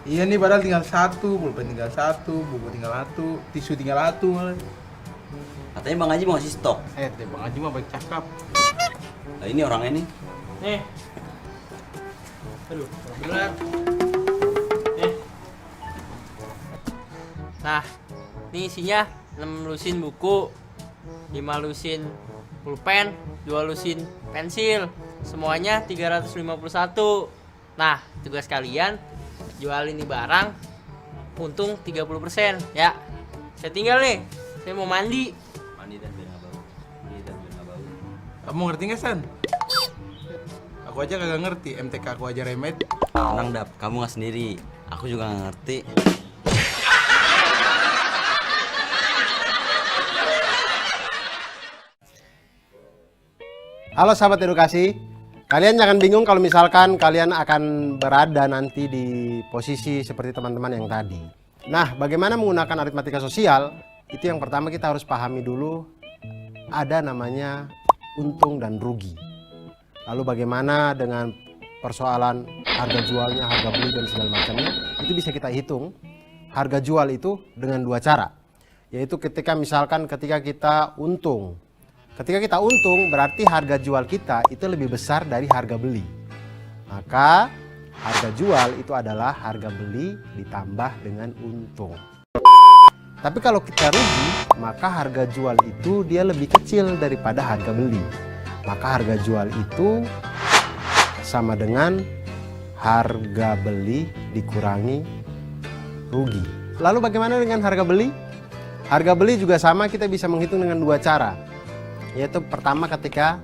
Iya nih padahal tinggal satu, pulpen tinggal satu, buku tinggal satu, tisu tinggal satu malah. Katanya Bang Haji mau ngasih stok. Bang Haji mah baik cakap. Nah ini orangnya nih. Nih. Aduh, berat. Nih. Nah, ini isinya 6 lusin buku, 5 lusin pulpen, 2 lusin pensil. Semuanya 351. Nah, tugas kalian jual ini barang untung 30% ya. Saya tinggal nih. Saya mau mandi. Mandi dan biar nggak bau. Mandi dan biar nggak bau. Kamu ngerti nggak San? Aku aja kagak ngerti, MTK aku aja remed. Tenang Dap, kamu nggak sendiri. Aku juga nggak ngerti. Halo sahabat edukasi, kalian jangan bingung kalau misalkan kalian akan berada nanti di posisi seperti teman-teman yang tadi. Nah, bagaimana menggunakan aritmatika sosial? Itu yang pertama kita harus pahami dulu, ada namanya untung dan rugi. Lalu bagaimana dengan persoalan harga jualnya, harga beli dan segala macamnya, itu bisa kita hitung harga jual itu dengan dua cara. Yaitu ketika kita untung. Ketika kita untung berarti harga jual kita itu lebih besar dari harga beli. Maka harga jual itu adalah harga beli ditambah dengan untung. Tapi kalau kita rugi, maka harga jual itu dia lebih kecil daripada harga beli. Maka harga jual itu sama dengan harga beli dikurangi rugi. Lalu bagaimana dengan harga beli? Harga beli juga sama, kita bisa menghitung dengan dua cara. Yaitu pertama ketika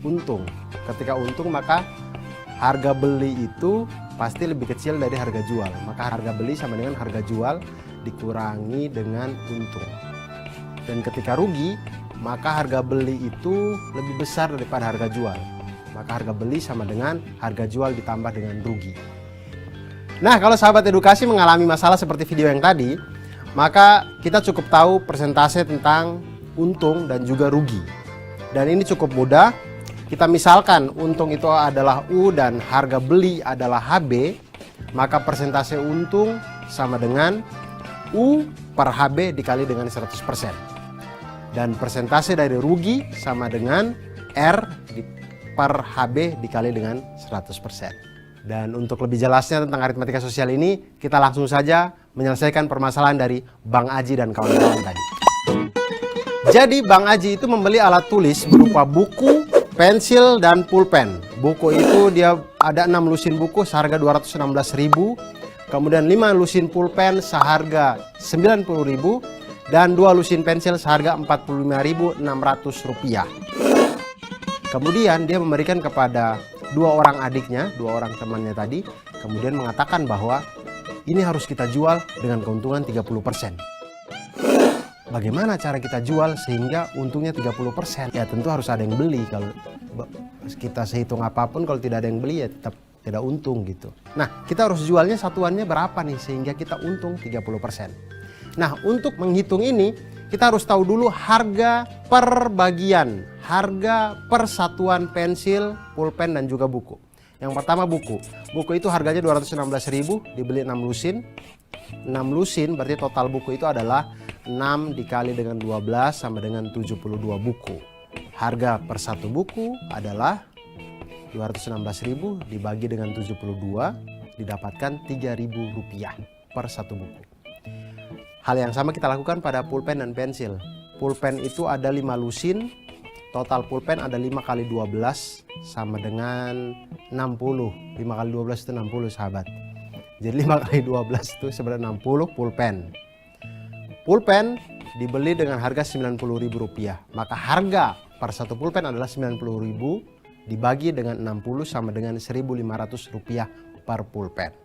untung. Ketika untung maka harga beli itu pasti lebih kecil dari harga jual. Maka harga beli sama dengan harga jual dikurangi dengan untung. Dan ketika rugi, maka harga beli itu lebih besar daripada harga jual. Maka harga beli sama dengan harga jual ditambah dengan rugi. Nah, kalau sahabat edukasi mengalami masalah seperti video yang tadi, maka kita cukup tahu persentase tentang untung dan juga rugi. Dan ini cukup mudah. Kita misalkan untung itu adalah U dan harga beli adalah HB, maka persentase untung sama dengan U per HB dikali dengan 100%. Dan persentase dari rugi sama dengan R per HB dikali dengan 100%. Dan untuk lebih jelasnya tentang aritmatika sosial ini, kita langsung saja menyelesaikan permasalahan dari Bang Aji dan kawan-kawan tadi. Jadi Bang Aji itu membeli alat tulis berupa buku, pensil, dan pulpen. Buku itu dia ada 6 lusin buku seharga 216.000, kemudian 5 lusin pulpen seharga 90.000, dan 2 lusin pensil seharga 45.600 rupiah. Kemudian dia memberikan kepada 2 orang adiknya, 2 orang temannya tadi, kemudian mengatakan bahwa ini harus kita jual dengan keuntungan 30%. Bagaimana cara kita jual sehingga untungnya 30%? Ya tentu harus ada yang beli. Kalau kita sehitung apapun, kalau tidak ada yang beli ya tetap tidak untung gitu. Nah, kita harus jualnya satuannya berapa nih sehingga kita untung 30%. Nah, untuk menghitung ini kita harus tahu dulu harga per bagian, harga per satuan pensil, pulpen, dan juga buku. Yang pertama buku. Buku itu harganya 216.000, dibeli 6 lusin. 6 lusin berarti total buku itu adalah 6 dikali dengan 12 sama dengan 72 buku. Harga per satu buku adalah 216.000 dibagi dengan 72 didapatkan 3.000 rupiah per satu buku. Hal yang sama kita lakukan pada pulpen dan pensil. Pulpen itu ada 5 lusin, total pulpen ada 5 kali 12 sama dengan 60. 5 kali 12 itu 60 sahabat. Jadi 5 kali 12 itu sebenarnya 60 pulpen. Pulpen dibeli dengan harga Rp90.000. Maka harga per satu pulpen adalah Rp90.000 dibagi dengan 60 sama dengan Rp1.500 per pulpen.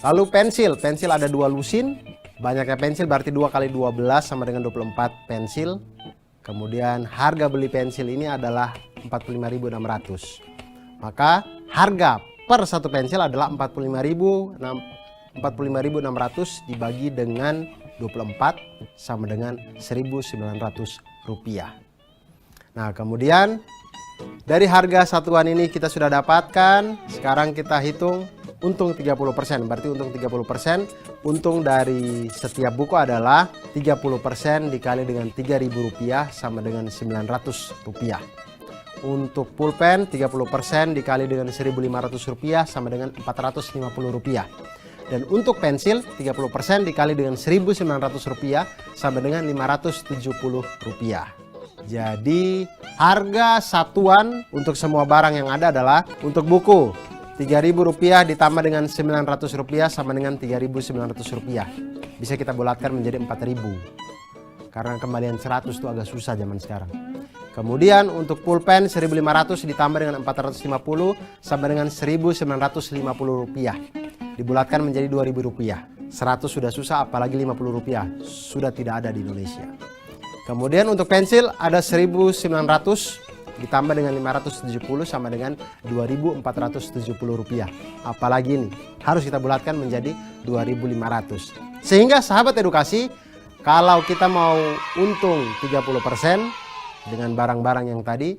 Lalu pensil. Pensil ada 2 lusin. Banyaknya pensil berarti 2 kali 12 sama dengan 24 pensil. Kemudian harga beli pensil ini adalah Rp45.600. Maka harga per satu pensil adalah Rp45.600 dibagi dengan 24 sama dengan Rp1.900. Nah, kemudian dari harga satuan ini kita sudah dapatkan. Sekarang kita hitung untung 30%. Berarti untung 30%, untung dari setiap buku adalah 30% dikali dengan Rp3.000 sama dengan Rp900. Untuk pulpen 30% dikali dengan Rp1.500 sama dengan Rp450. Dan untuk pensil 30% dikali dengan Rp1.900 sama dengan Rp570. Jadi harga satuan untuk semua barang yang ada adalah untuk buku Rp3.000 ditambah dengan Rp900 sama dengan Rp3.900. Bisa kita bulatkan menjadi Rp4.000. Karena kembalian 100 itu agak susah zaman sekarang. Kemudian untuk pulpen Rp1.500 ditambah dengan Rp450 sama dengan Rp1.950. Dibulatkan menjadi Rp2.000. 100 sudah susah, apalagi Rp50 sudah tidak ada di Indonesia. Kemudian untuk pensil ada Rp1.900 ditambah dengan Rp570 sama dengan Rp2.470. Apalagi ini harus kita bulatkan menjadi Rp2.500. Sehingga sahabat edukasi, kalau kita mau untung 30% dengan barang-barang yang tadi,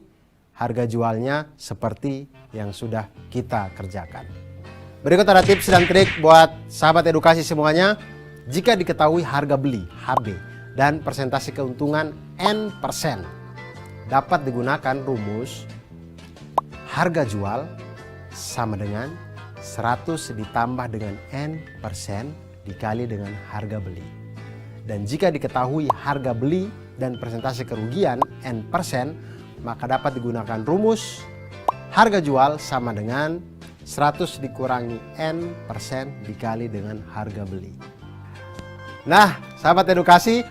harga jualnya seperti yang sudah kita kerjakan. Berikut ada tips dan trik buat sahabat edukasi semuanya. Jika diketahui harga beli HB dan persentase keuntungan N%, dapat digunakan rumus harga jual sama dengan 100 ditambah dengan N% dikali dengan harga beli. Dan jika diketahui harga beli dan persentase kerugian N%, maka dapat digunakan rumus harga jual sama dengan 100 dikurangi N% dikali dengan harga beli. Nah, sahabat edukasi,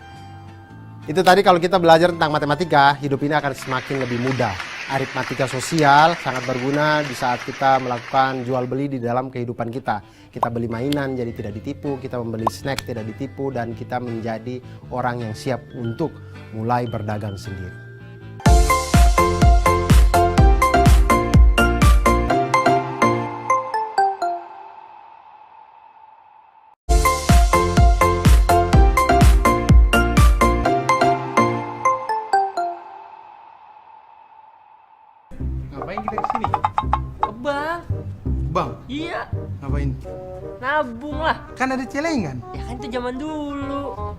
itu tadi kalau kita belajar tentang matematika, hidup ini akan semakin lebih mudah. Aritmatika sosial sangat berguna di saat kita melakukan jual beli di dalam kehidupan kita. Kita beli mainan jadi tidak ditipu, kita membeli snack tidak ditipu, dan kita menjadi orang yang siap untuk mulai berdagang sendiri. Ngapain kita kesini? Ke bank. Bang, Iya, ngapain? nabung lah. Kan ada celengan. Ya kan itu zaman dulu.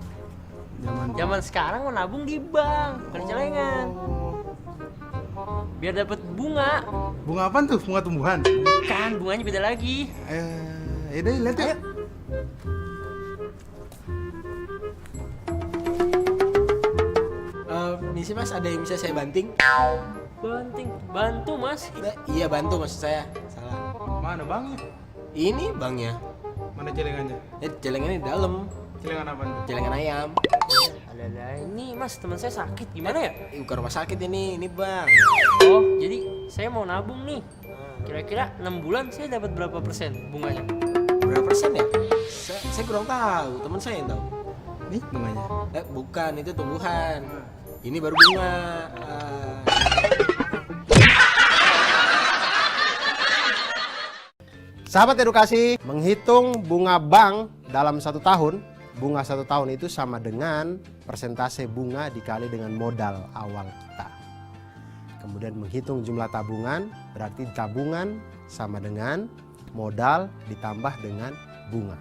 Zaman sekarang mau nabung di bank, bukan celengan. Biar dapat bunga. Bunga apaan tuh? Bunga tumbuhan? Kan bunganya beda lagi. Yaudah, lihat yuk. Misi mas, ada yang bisa saya banting? Bantu mas. Iya bantu maksud saya. Salah. Mana bangnya? Ini bangnya. Mana celengannya? Celengannya di dalam. Celengan apaan tuh? Celengan ayam. Alah, ini mas teman saya sakit gimana ya? Bukan rumah sakit ini bang. Oh, jadi saya mau nabung nih. Kira-kira 6 bulan saya dapat berapa persen bunganya? Berapa persen ya? Saya kurang tahu. Teman saya yang tahu. Nih bunganya. Bukan, itu tumbuhan. Ini baru bunga. Sahabat edukasi, menghitung bunga bank dalam 1 tahun, bunga 1 tahun itu sama dengan persentase bunga dikali dengan modal awal kita. Kemudian menghitung jumlah tabungan, berarti tabungan sama dengan modal ditambah dengan bunga.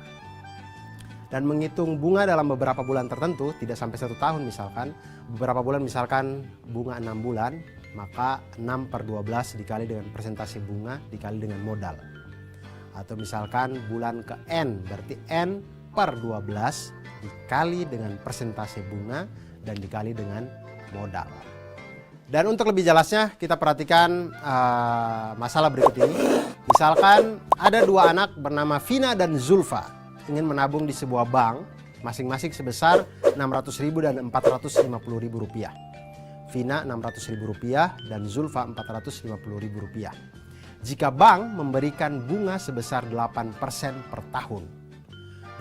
Dan menghitung bunga dalam beberapa bulan tertentu, tidak sampai 1 tahun misalkan, beberapa bulan misalkan bunga 6 bulan, maka 6/12 dikali dengan persentase bunga dikali dengan modal. Atau misalkan bulan ke N, berarti N/12 dikali dengan persentase bunga dan dikali dengan modal. Dan untuk lebih jelasnya kita perhatikan masalah berikut ini. Misalkan ada 2 anak bernama Vina dan Zulfa ingin menabung di sebuah bank masing-masing sebesar Rp600.000 dan Rp450.000. Vina Rp600.000 dan Zulfa Rp450.000. Jika bank memberikan bunga sebesar 8% per tahun,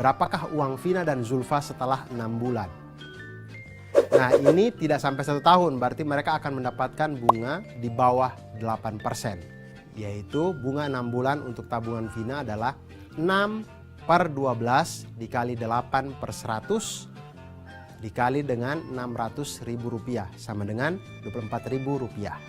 berapakah uang Vina dan Zulfa setelah 6 bulan? Nah, ini tidak sampai 1 tahun, berarti mereka akan mendapatkan bunga di bawah 8%. Yaitu bunga 6 bulan untuk tabungan Vina adalah 6/12 dikali 8/100 dikali dengan Rp600.000 sama dengan Rp24.000.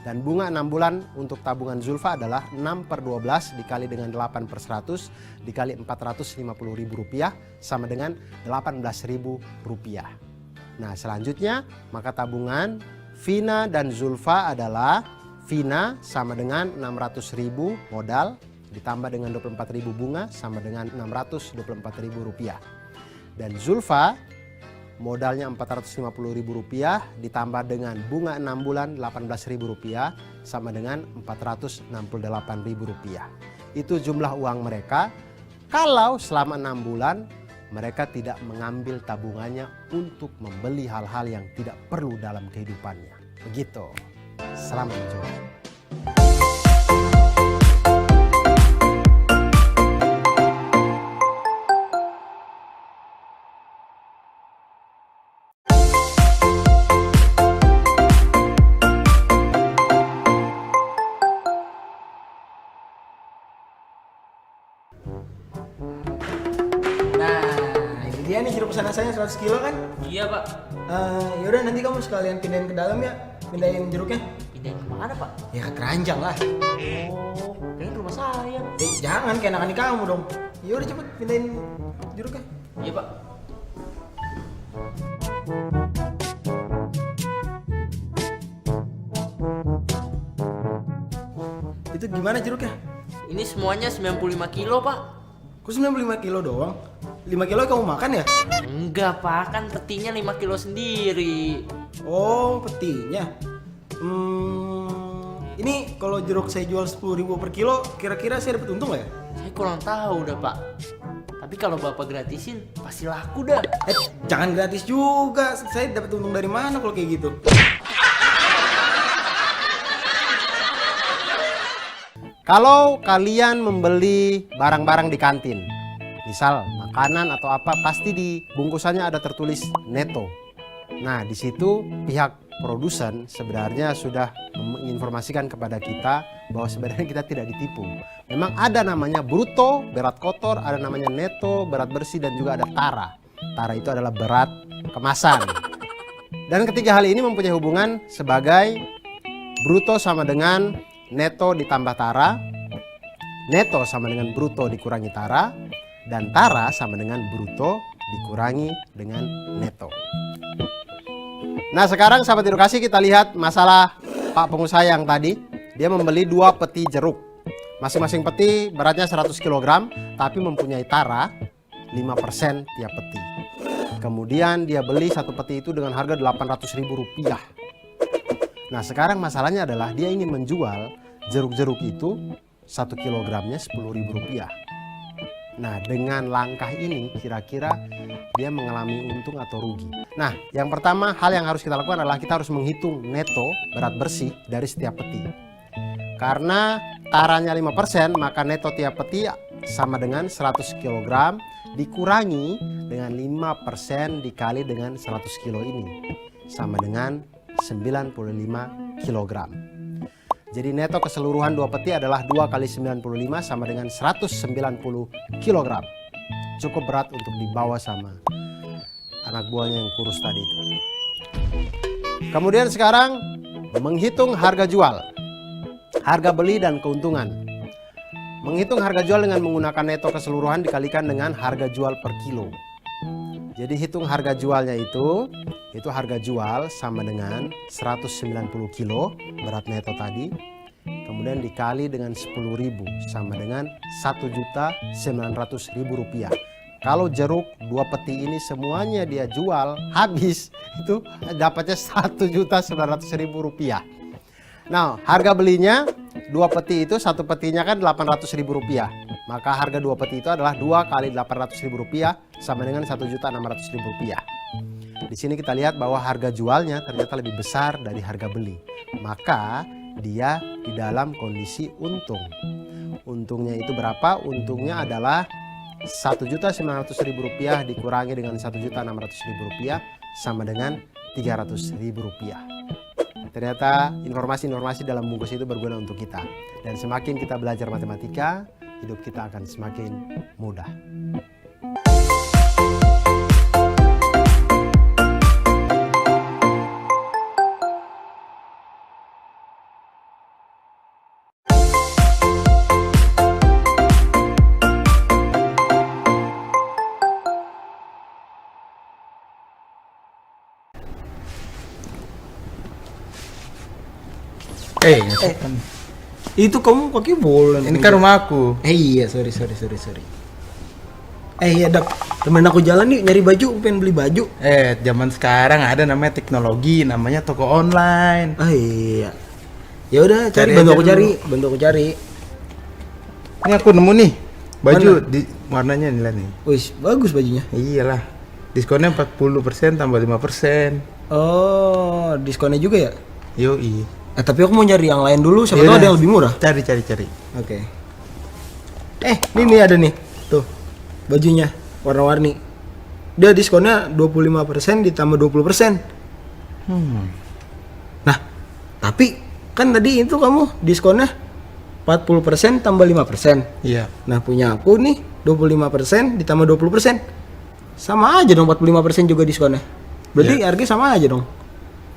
Dan bunga 6 bulan untuk tabungan Zulfa adalah 6/12 dikali dengan 8/100 dikali Rp450.000 sama dengan Rp18.000. Nah selanjutnya maka tabungan Vina dan Zulfa adalah Vina sama dengan 600.000 modal ditambah dengan 24.000 bunga sama dengan Rp624.000. Dan Zulfa modalnya Rp450.000 ditambah dengan bunga 6 bulan Rp18.000 sama dengan Rp468.000. Itu jumlah uang mereka kalau selama 6 bulan mereka tidak mengambil tabungannya untuk membeli hal-hal yang tidak perlu dalam kehidupannya. Begitu. Selamat mencoba. Nah, ini dia nih jeruk pesanan saya 100 kilo kan. Iya pak. Yaudah nanti kamu sekalian pindahin ke dalam ya. Pindahin jeruknya. Pindahin kemana pak? Ya ke keranjang lah. Oh, kayaknya rumah saya. Jangan keenakan kamu dong. Yaudah cepet pindahin jeruknya. Iya pak. Itu gimana jeruknya? Ini semuanya 95 kilo pak. Kok 95 kilo doang? 5 kilo kamu makan ya? Enggak pak, kan petinya 5 kilo sendiri. Oh, petinya. Ini kalau jeruk saya jual 10.000 per kilo, kira-kira saya dapat untung nggak ya? Saya kurang tahu dah pak. Tapi kalau bapak gratisin, pasti laku dah. Jangan gratis juga. Saya dapat untung dari mana kalau kayak gitu? Kalau kalian membeli barang-barang di kantin, misal makanan atau apa, pasti di bungkusannya ada tertulis neto. Nah, di situ pihak produsen sebenarnya sudah menginformasikan kepada kita bahwa sebenarnya kita tidak ditipu. Memang ada namanya bruto, berat kotor, ada namanya neto, berat bersih, dan juga ada tara. Tara itu adalah berat kemasan. Dan ketiga hal ini mempunyai hubungan sebagai bruto sama dengan neto ditambah tara, neto sama dengan bruto dikurangi tara, dan tara sama dengan bruto dikurangi dengan neto. Nah sekarang sahabat edukasi kita lihat masalah Pak pengusaha yang tadi. Dia membeli 2 peti jeruk. Masing-masing peti beratnya 100 kg tapi mempunyai tara 5% tiap peti. Kemudian dia beli 1 peti itu dengan harga Rp800.000. Nah sekarang masalahnya adalah dia ingin menjual jeruk-jeruk itu 1 kilogramnya Rp10.000. Nah dengan langkah ini kira-kira dia mengalami untung atau rugi. Nah yang pertama hal yang harus kita lakukan adalah kita harus menghitung neto berat bersih dari setiap peti. Karena taranya 5% maka neto tiap peti sama dengan 100 kg dikurangi dengan 5% dikali dengan 100 kilo ini sama dengan 95 kg. Jadi neto keseluruhan 2 peti adalah 2 kali 95 sama dengan 190 kg. Cukup berat untuk dibawa sama anak buahnya yang kurus tadi itu. Kemudian sekarang menghitung harga jual, harga beli dan keuntungan. Menghitung harga jual dengan menggunakan neto keseluruhan dikalikan dengan harga jual per kilo. Jadi hitung harga jualnya itu harga jual sama dengan 190 kilo berat neto tadi. Kemudian dikali dengan 10.000 sama dengan Rp1.900.000. Kalau jeruk 2 peti ini semuanya dia jual habis, itu dapatnya Rp1.900.000. Nah, harga belinya 2 peti itu 1 petinya kan Rp800.000. Maka harga 2 peti itu adalah 2 kali Rp800.000 sama dengan Rp1.600.000. Di sini kita lihat bahwa harga jualnya ternyata lebih besar dari harga beli. Maka dia di dalam kondisi untung. Untungnya itu berapa? Untungnya adalah Rp1.900.000 dikurangi dengan Rp1.600.000 sama dengan Rp300.000. Ternyata informasi-informasi dalam bungkus itu berguna untuk kita. Dan semakin kita belajar matematika, hidup kita akan semakin mudah. Itu kamu pakai bola. Ini kan rumah aku. Iya, sorry. Iya, Dak. Temen aku jalan nih nyari baju, pengen beli baju. Zaman sekarang ada namanya teknologi, namanya toko online. Ah iya. Ya udah, Cari bantu aja aku dulu. cari. Ini aku nemu nih baju Mana? di warnanya nih lihat nih. Wih, bagus bajunya. Iyalah. Diskonnya 40% tambah 5%. Oh, diskonnya juga ya? Yoi. Tapi aku mau nyari yang lain dulu, siapa tahu Yaudah. ada yang lebih murah. Cari. Oke. Ini ada nih. Tuh. Bajunya warna-warni. Dia diskonnya 25% ditambah 20%. Nah, tapi kan tadi itu kamu diskonnya 40% tambah 5%. Iya. Nah, punya aku nih 25% ditambah 20%. Sama aja dong, 45% juga diskonnya. Berarti harganya sama aja dong.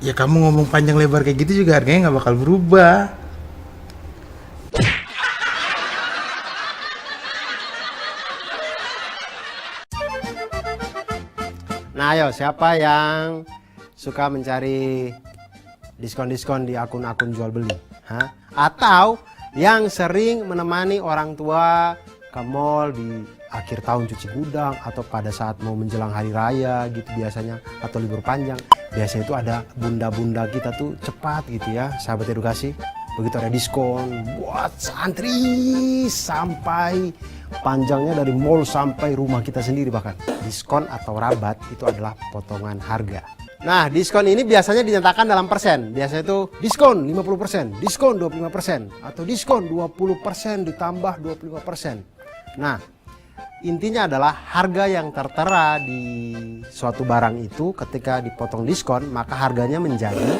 Ya kamu ngomong panjang lebar kayak gitu juga harganya nggak bakal berubah. Nah, ayo siapa yang suka mencari diskon-diskon di akun-akun jual beli? Hah? Atau yang sering menemani orang tua ke mall di akhir tahun cuci gudang atau pada saat mau menjelang hari raya gitu biasanya, atau libur panjang. Biasanya itu ada bunda-bunda kita tuh cepat gitu ya, sahabat edukasi. Begitu ada diskon buat santri sampai panjangnya dari mall sampai rumah kita sendiri bahkan. Diskon atau rabat itu adalah potongan harga. Nah, diskon ini biasanya dinyatakan dalam persen. Biasanya itu diskon 50%, diskon 25%, atau diskon 20% ditambah 25%. Nah, intinya adalah harga yang tertera di suatu barang itu ketika dipotong diskon, maka harganya menjadi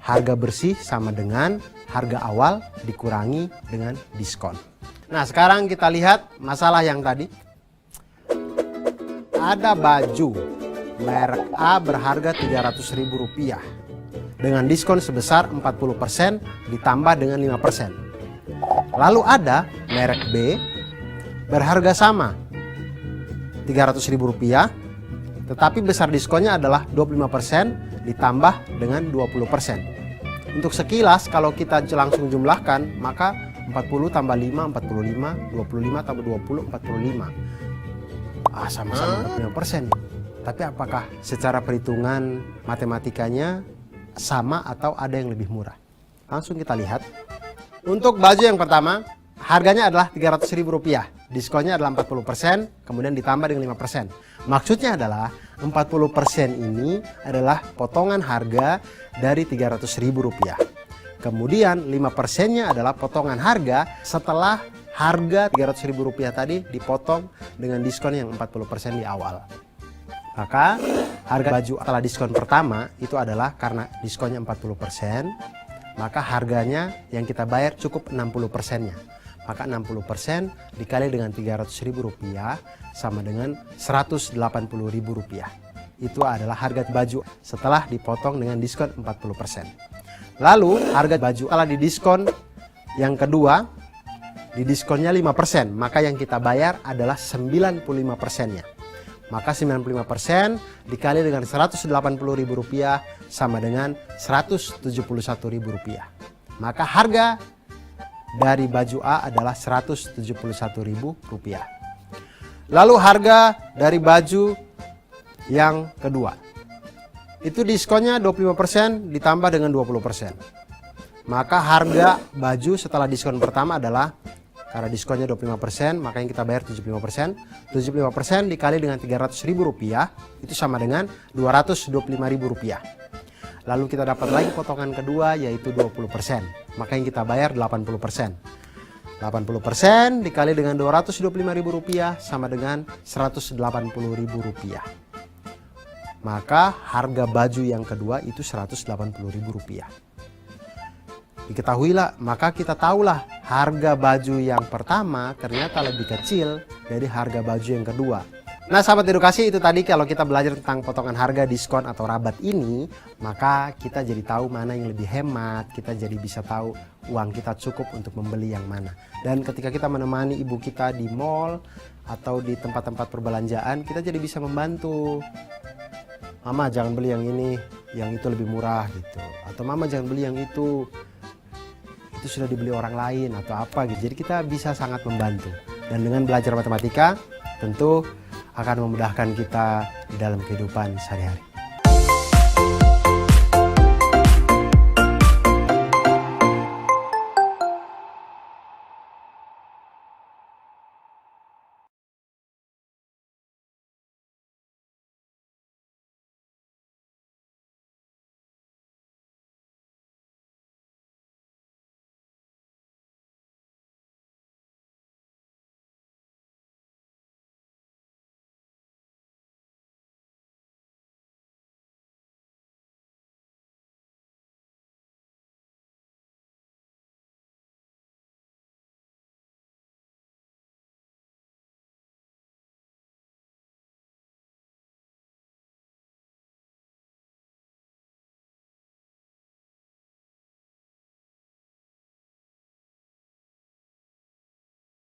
harga bersih sama dengan harga awal dikurangi dengan diskon. Nah, sekarang kita lihat masalah yang tadi. Ada baju merek A berharga Rp300.000 dengan diskon sebesar 40% ditambah dengan 5%. Lalu ada merek B berharga sama Rp300.000 tetapi besar diskonnya adalah 25% ditambah dengan 20%. Untuk sekilas kalau kita langsung jumlahkan maka 40 tambah 5 45, 25 tambah 20 45. Sama-sama 25%. Tapi apakah secara perhitungan matematikanya sama atau ada yang lebih murah? Langsung kita lihat. Untuk baju yang pertama, harganya adalah Rp300.000. Diskonnya adalah 40%, kemudian ditambah dengan 5%. Maksudnya adalah 40% ini adalah potongan harga dari Rp300.000. Kemudian 5%-nya adalah potongan harga setelah harga Rp300.000 tadi dipotong dengan diskon yang 40% di awal. Maka harga baju setelah diskon pertama itu adalah karena diskonnya 40%, maka harganya yang kita bayar cukup 60%-nya. Maka 60% dikali dengan Rp300.000 sama dengan Rp180.000. Itu adalah harga baju setelah dipotong dengan diskon 40%. Lalu harga baju setelah didiskon yang kedua, didiskonnya 5%, maka yang kita bayar adalah 95%-nya. Maka 95% dikali dengan Rp180.000 sama dengan Rp171.000. Maka harga dari baju A adalah Rp171.000. Lalu harga dari baju yang kedua, itu diskonnya 25% ditambah dengan 20%. Maka harga baju setelah diskon pertama adalah, karena diskonnya 25%, maka yang kita bayar 75%. 75% dikali dengan Rp300.000 itu sama dengan Rp225.000. Lalu kita dapat lagi potongan kedua yaitu 20%. Maka yang kita bayar 80%. 80% dikali dengan Rp225.000 sama dengan Rp180.000. Maka harga baju yang kedua itu Rp180.000. Diketahuilah, maka kita tahulah harga baju yang pertama ternyata lebih kecil dari harga baju yang kedua. Nah, sahabat edukasi, itu tadi kalau kita belajar tentang potongan harga, diskon atau rabat ini, maka kita jadi tahu mana yang lebih hemat, kita jadi bisa tahu uang kita cukup untuk membeli yang mana. Dan ketika kita menemani ibu kita di mall atau di tempat-tempat perbelanjaan, kita jadi bisa membantu. Mama jangan beli yang ini, yang itu lebih murah gitu. Atau mama jangan beli yang itu, itu sudah dibeli orang lain atau apa gitu. Jadi kita bisa sangat membantu. Dan dengan belajar matematika tentu akan memudahkan kita dalam kehidupan sehari-hari.